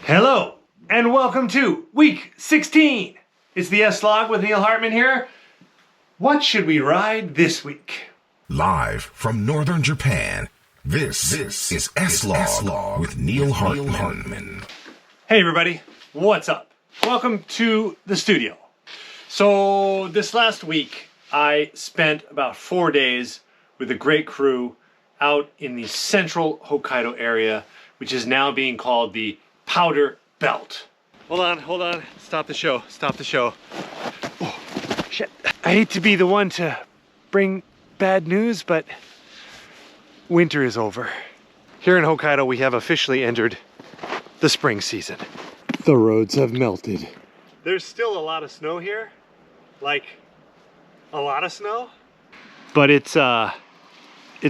Hello, and welcome to week 16. It's the S-Log with Neil Hartmann here. What should we ride this week? Live from northern Japan, this is S-Log with Neil Hartmann. Hey everybody, what's up? Welcome to the studio. So this last week, I spent about 4 days with a great crew out in the central Hokkaido area, which is now being called the Powder Belt. Hold on, stop the show. Oh, shit. I hate to be the one to bring bad news, but winter is over. Here in Hokkaido, we have officially entered the spring season. The roads have melted. There's still a lot of snow here, like a lot of snow, but it's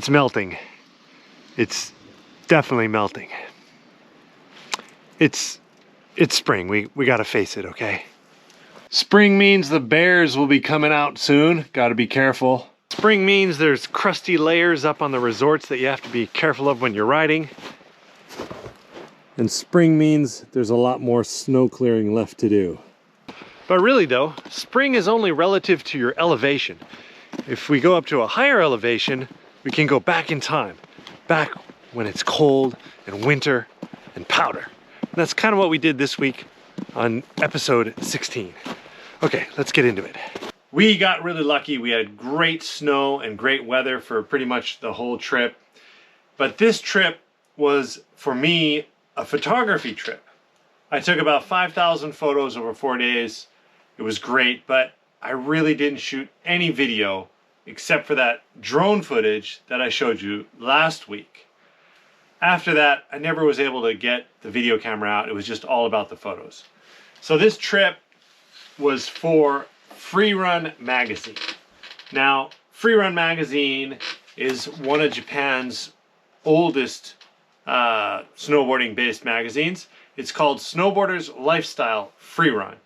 melting. It's definitely melting. It's spring. We gotta face it, okay? Spring means the bears will be coming out soon. Gotta be careful. Spring means there's crusty layers up on the resorts that you have to be careful of when you're riding. And spring means there's a lot more snow clearing left to do. But really though, spring is only relative to your elevation. If we go up to a higher elevation, we can go back in time. Back when it's cold and winter and powder. And that's kind of what we did this week on episode 16. Okay, let's get into it. We got really lucky. We had great snow and great weather for pretty much the whole trip. But this trip was, for me, a photography trip. I took about 5,000 photos over 4 days. It was great, but I really didn't shoot any video except for that drone footage that I showed you last week. After that, I never was able to get the video camera out. It was just all about the photos. So this trip was for Freerun Magazine. Now, Freerun Magazine is one of Japan's oldest snowboarding-based magazines. It's called Snowboarder's Lifestyle Freerun.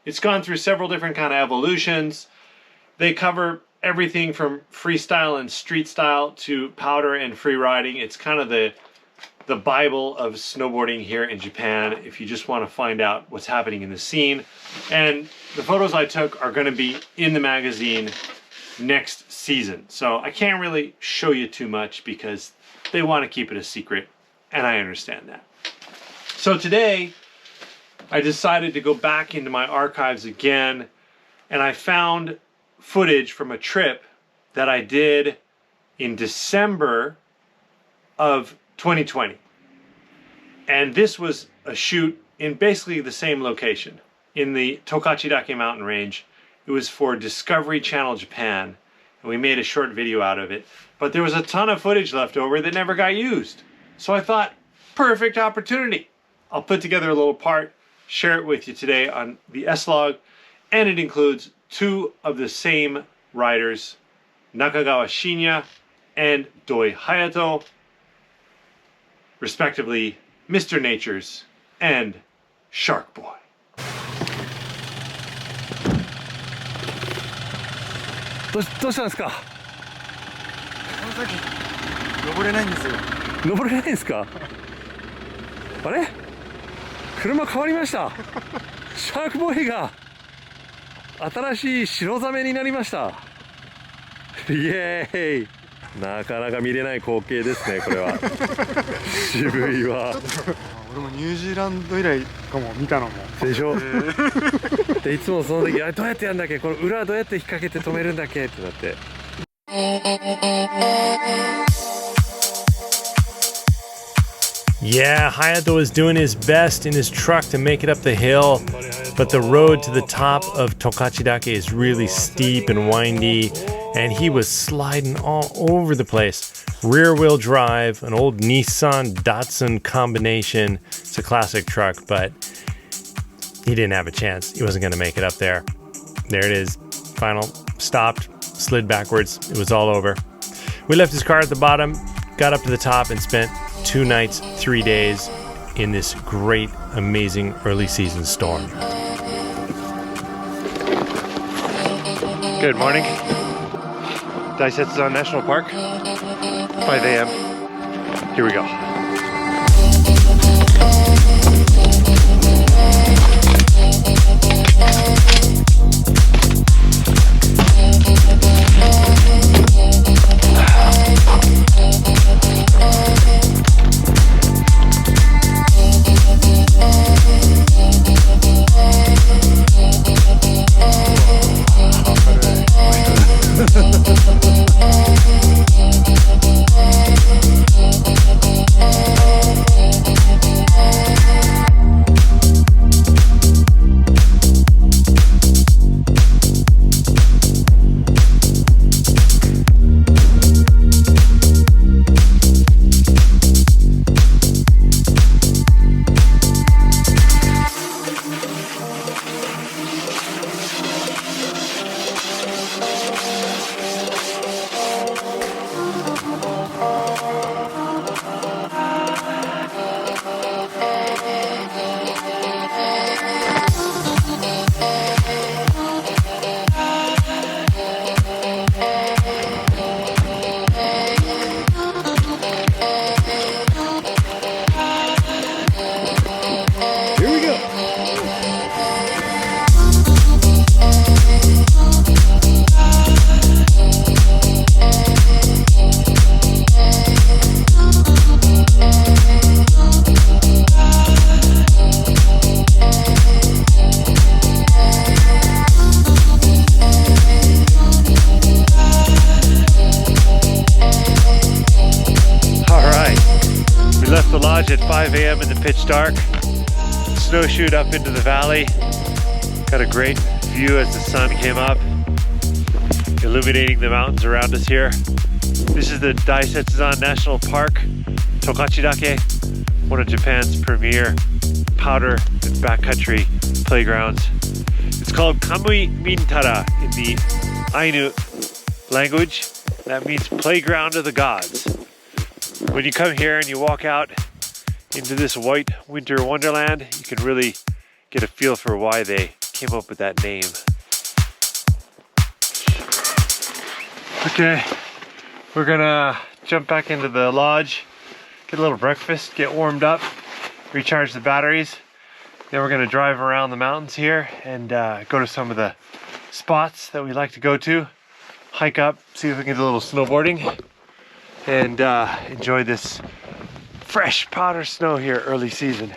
It's gone through several different kind of evolutions. They cover everything from freestyle and street style to powder and free riding. It's kind of the Bible of snowboarding here in Japan if you just want to find out what's happening in the scene. And the photos I took are going to be in the magazine next season. So I can't really show you too much because they want to keep it a secret, and I understand that. So today I decided to go back into my archives again, and I found footage from a trip that I did in December of 2020. And this was a shoot in basically the same location, in the Tokachi Discovery mountain range. It was for Discovery Channel Japan, and we made a short video out of it. But there was a ton of footage left over that never got used. So I thought, perfect opportunity. I'll put together a little part, share it with you today on the S-Log, and it includes two of the same riders, Nakagawa Shinya and Doi Hayato, respectively Mr. Nature's and Shark Boy. どうしたんですか？この先登れないんですよ。登れないんですか？あれ？車変わりました。シャークボーイが新しい白ザメになりました。イエーイ。なかなか見れない光景ですね、これは。渋いわ。俺もニュージーランド以来かも、見たのも。でしょ。でいつもその時、あれどうやってやるんだっけ、この裏どうやって引っ掛けて止めるんだっけってなって。Yeah, Hayato was doing his best in his truck to make it up the hill, but the road to the top of Tokachi Discovery is really steep and windy, and he was sliding all over the place. Rear-wheel drive, an old Nissan Datsun combination. It's a classic truck, but he didn't have a chance. He wasn't going to make it up there. There it is. Final. Stopped, slid backwards. It was all over. We left his car at the bottom, got up to the top, and spent 2 nights, 3 days in this great, amazing early season storm. Good morning. Daisetsu National Park, 5 a.m. Here we go. lodge at 5 a.m. in the pitch dark. Snowshoed up into the valley. Got a great view as the sun came up, illuminating the mountains around us here. This is the Daisetsuzan National Park, Tokachi Dake, one of Japan's premier powder and backcountry playgrounds. It's called Kamui Mintara in the Ainu language. That means playground of the gods. When you come here and you walk out into this white winter wonderland, you can really get a feel for why they came up with that name. Okay, we're gonna jump back into the lodge, get a little breakfast, get warmed up, recharge the batteries. Then we're gonna drive around the mountains here and go to some of the spots that we like to go to, hike up, see if we can do a little snowboarding, and enjoy this fresh powder snow here early season.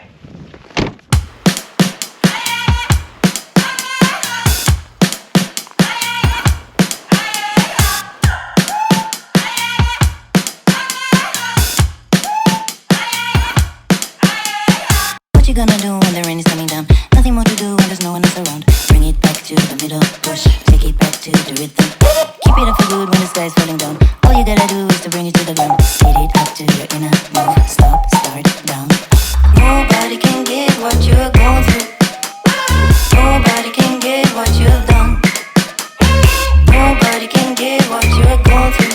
What you gonna do when the rain is coming down? Nothing more to do when there's no one else around. Bring it back to the middle, push, take it back to the rhythm. Keep it up for good when the sky is falling down. All you gotta do is to bring it to the ground. Hit it up to your inner move, stop, start, down. Nobody can get what you're going through. Nobody can get what you've done. Nobody can get what you're going through.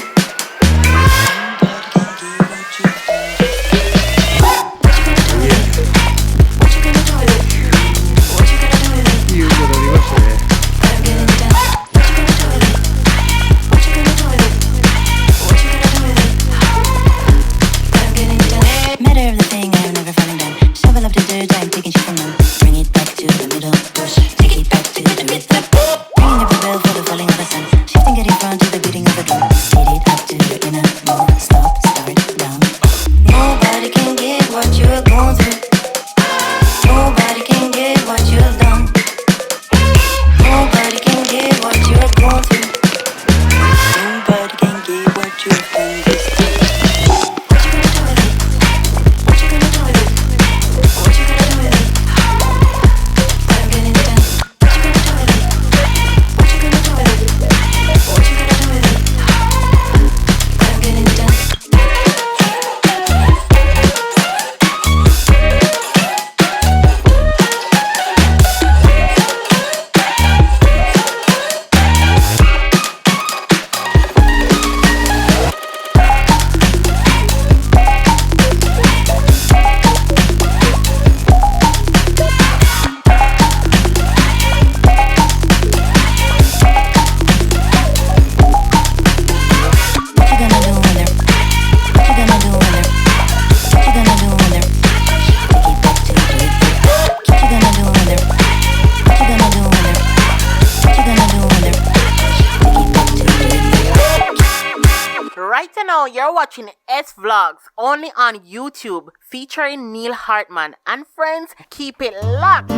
You're watching S Vlogs only on YouTube featuring Neil Hartmann. And friends, keep it locked.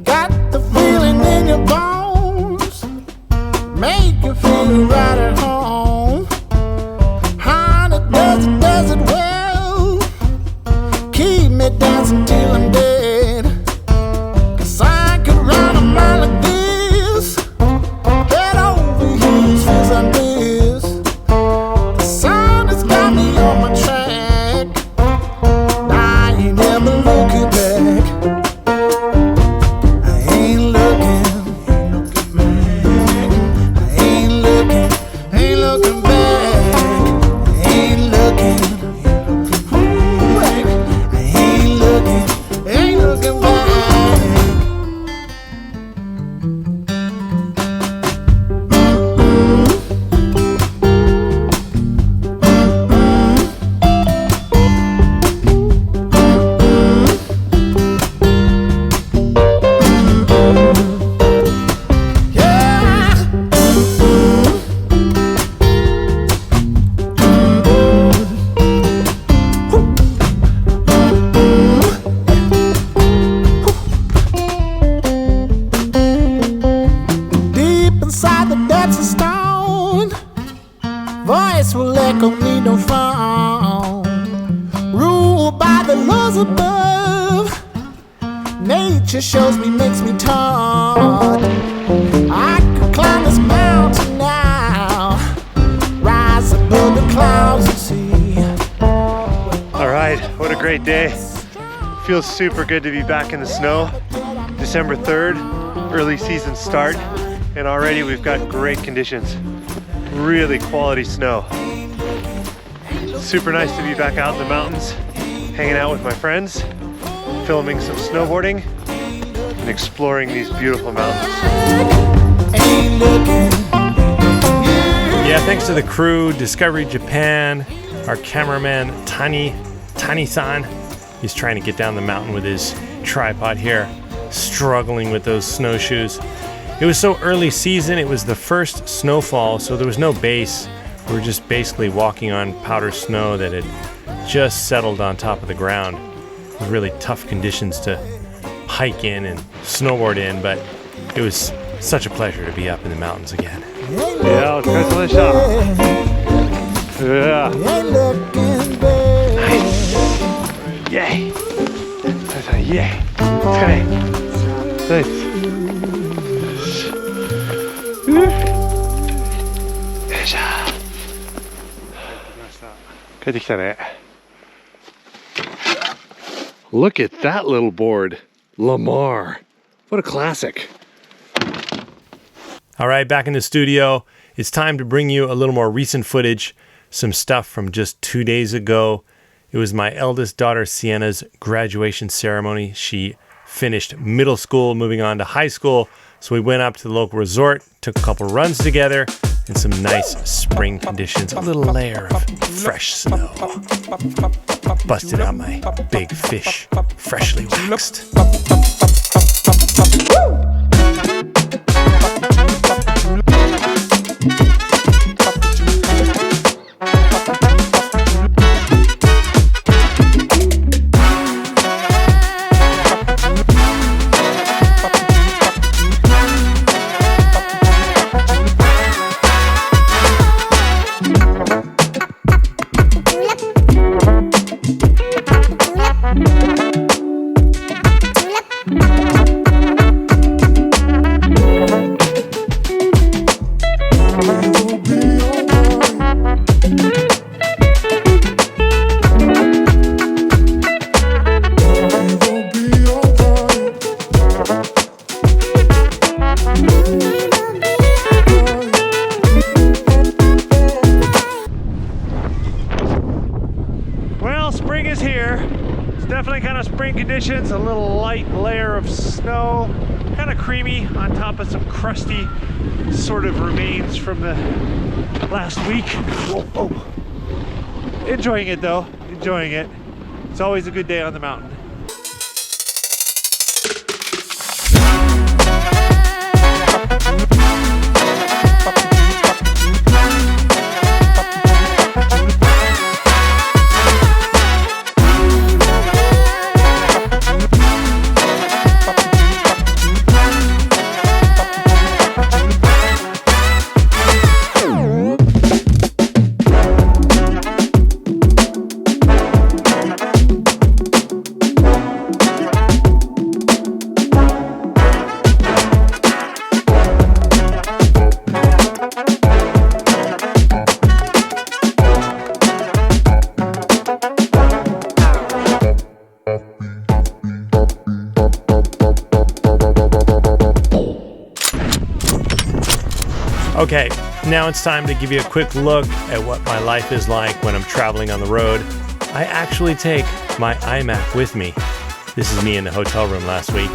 Got the feeling in your bones, make you feel right at home. Honey, does it well, keep me dancing till I'm dead. 'Cause I could run a mile a day. above. Nature shows me, makes me taut. I could climb this mountain now, rise above the clouds and see. All right, what a great day. Feels super good to be back in the snow. December 3rd, early season start, and already we've got great conditions. Really quality snow. Super nice to be back out in the mountains, hanging out with my friends, filming some snowboarding, and exploring these beautiful mountains. Yeah, thanks to the crew, Discovery Japan, our cameraman Tani-san. He's trying to get down the mountain with his tripod here, struggling with those snowshoes. It was so early season, it was the first snowfall, so there was no base. We were just basically walking on powder snow that had just settled on top of the ground. It was really tough conditions to hike in and snowboard in, but it was such a pleasure to be up in the mountains again. Yeah, yeah. Yay! Yay! Nice. 帰ってきたね。Look at that little board. Lamar. What a classic. All right, back in the studio. It's time to bring you a little more recent footage, some stuff from just 2 days ago. It was my eldest daughter Sienna's graduation ceremony. She finished middle school, moving on to high school. So we went up to the local resort, took a couple runs together, and some nice spring conditions, a little layer of fresh snow. Busted out my big fish, freshly waxed. Conditions, a little light layer of snow, kind of creamy on top of some crusty sort of remains from the last week. Whoa. Enjoying it though, enjoying it. It's always a good day on the mountain. Okay, now it's time to give you a quick look at what my life is like when I'm traveling on the road. I actually take my iMac with me. This is me in the hotel room last week.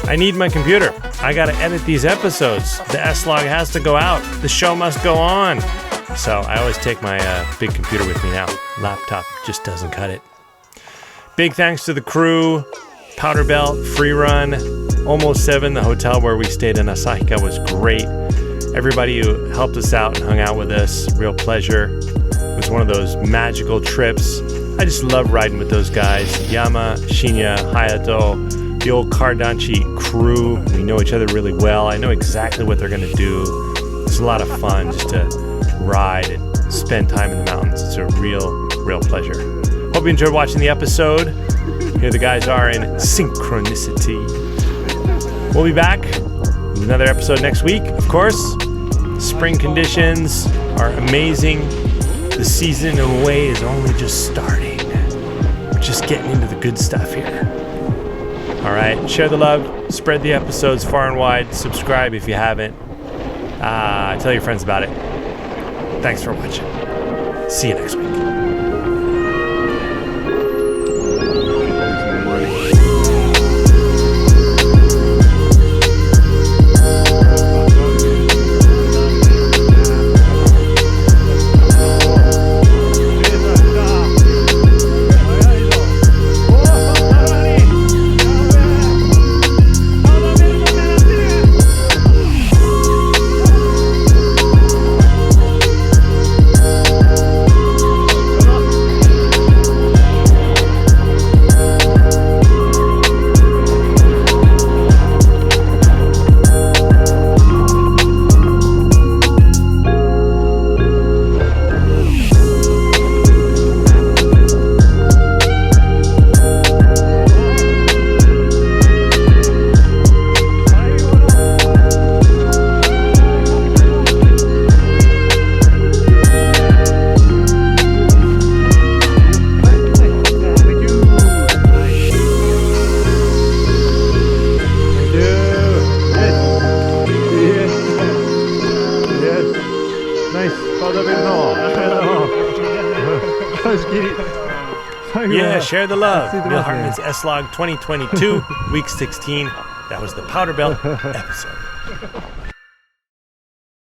I need my computer. I gotta edit these episodes. The S-Log has to go out. The show must go on. So I always take my big computer with me now. Laptop just doesn't cut it. Big thanks to the crew, Powder Belt, Freerun, OMO7, the hotel where we stayed in Asahidake was great. Everybody who helped us out and hung out with us, real pleasure. It was one of those magical trips. I just love riding with those guys. Yama, Shinya, Hayato, the old Car Danchi crew. We know each other really well. I know exactly what they're going to do. It's a lot of fun just to ride and spend time in the mountains. It's a real pleasure. Hope you enjoyed watching the episode. Here the guys are in synchronicity. We'll be back with another episode next week. Of course, spring conditions are amazing. The season in a way is only just starting. We're just getting into the good stuff here. All right, share the love, spread the episodes far and wide, subscribe if you haven't. Tell your friends about it. Thanks for watching. See you next week. Yeah, share the love. Neil Hartmann's S-Log 2022, week 16. That was the Powder Belt episode.